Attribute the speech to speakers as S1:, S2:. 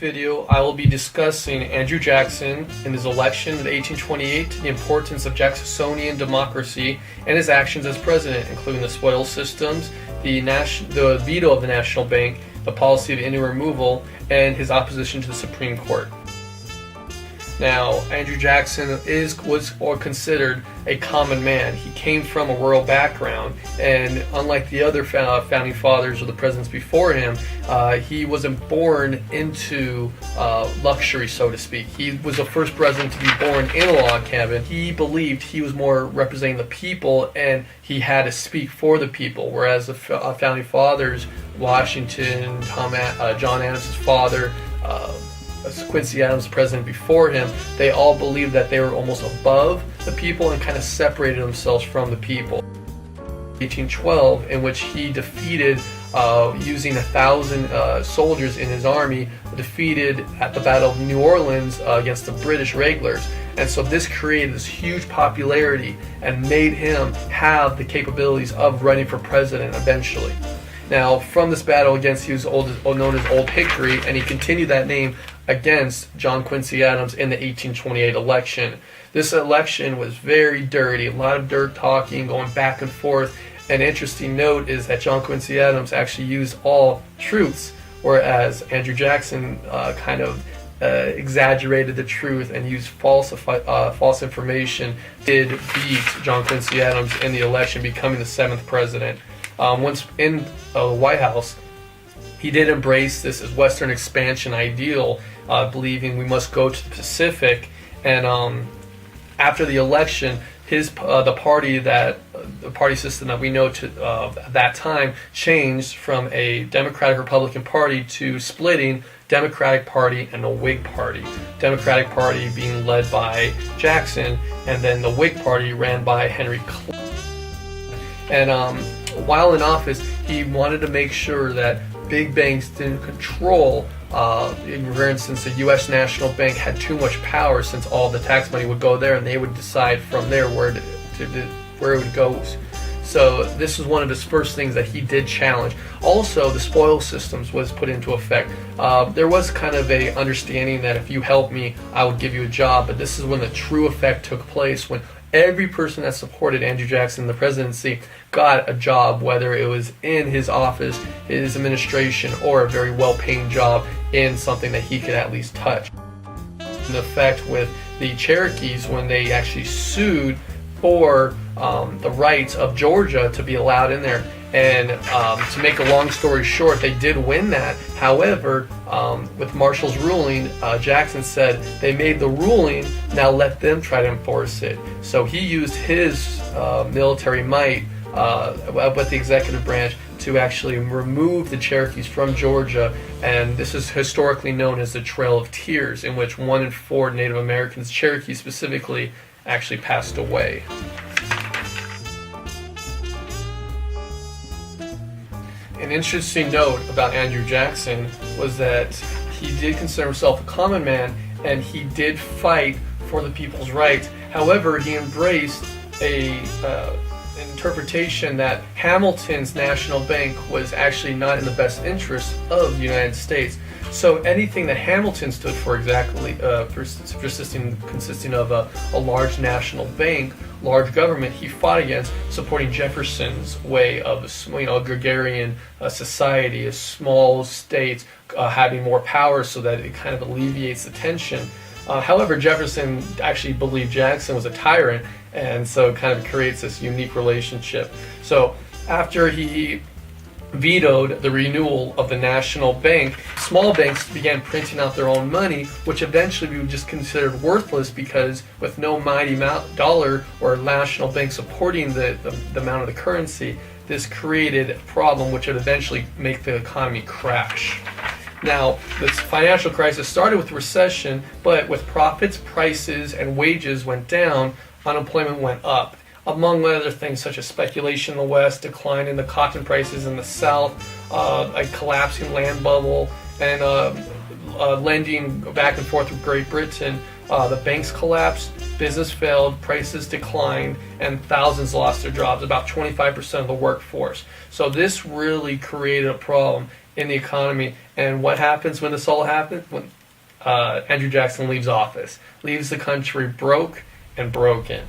S1: video, I will be discussing Andrew Jackson and his election in 1828, the importance of Jacksonian democracy, and his actions as president, including the spoils systems, the veto of the National Bank, the policy of Indian removal, and his opposition to the Supreme Court. Now, Andrew Jackson was considered a common man. He came from a rural background, and unlike the other founding fathers or the presidents before him, he wasn't born into luxury, so to speak. He was the first president to be born in a log cabin. He believed he was more representing the people, and he had to speak for the people, whereas the founding fathers, Washington, John Adams' father, Quincy Adams, president before him, they all believed that they were almost above the people and kind of separated themselves from the people. 1812, in which he defeated, using 1,000 soldiers in his army, defeated at the Battle of New Orleans against the British regulars. And so this created this huge popularity and made him have the capabilities of running for president eventually. Now, from this battle against, he was known as Old Hickory, and he continued that name against John Quincy Adams in the 1828 election. This election was very dirty, a lot of dirt talking, going back and forth. An interesting note is that John Quincy Adams actually used all truths, whereas Andrew Jackson kind of exaggerated the truth and used false information. Did beat John Quincy Adams in the election, becoming the 7th president. Once in the White House, he did embrace this as Western expansion ideal, believing we must go to the Pacific. And after the election, the party system that we know at that time changed from a Democratic-Republican Party to splitting Democratic Party and the Whig Party. Democratic Party being led by Jackson, and then the Whig Party ran by Henry Clay. And while in office, he wanted to make sure that big banks didn't control. For instance, the U.S. National Bank had too much power, since all the tax money would go there, and they would decide from there where it would go. So this was one of his first things that he did challenge. Also, the spoils systems was put into effect. There was kind of a understanding that if you help me, I would give you a job. But this is when the true effect took place, when every person that supported Andrew Jackson in the presidency got a job, whether it was in his office, his administration, or a very well-paying job in something that he could at least touch. In effect with the Cherokees, when they actually sued for the rights of Georgia to be allowed in there. And to make a long story short, they did win that. However, with Marshall's ruling, Jackson said, they made the ruling, now let them try to enforce it. So he used his military might with the executive branch to actually remove the Cherokees from Georgia. And this is historically known as the Trail of Tears, in which 1 in 4 Native Americans, Cherokees specifically, actually passed away. An interesting note about Andrew Jackson was that he did consider himself a common man, and he did fight for the people's rights. However, he embraced an interpretation that Hamilton's National Bank was actually not in the best interest of the United States. So anything that Hamilton stood for, consisting of a large national bank, large government, he fought against, supporting Jefferson's way of agrarian society, a small states having more power so that it kind of alleviates the tension. However, Jefferson actually believed Jackson was a tyrant, and so it kind of creates this unique relationship. So after he vetoed the renewal of the National Bank, small banks began printing out their own money, which eventually we would just consider worthless, because with no mighty dollar or national bank supporting the amount of the currency, this created a problem which would eventually make the economy crash. Now, this financial crisis started with recession, but with profits, prices, and wages went down, unemployment went up. Among other things, such as speculation in the West, decline in the cotton prices in the South, a collapsing land bubble, and lending back and forth with Great Britain, the banks collapsed. business failed, prices declined, and thousands lost their jobs, about 25% of the workforce. So this really created a problem in the economy. And what happens when this all happens? When Andrew Jackson leaves office, leaves the country broke and broken.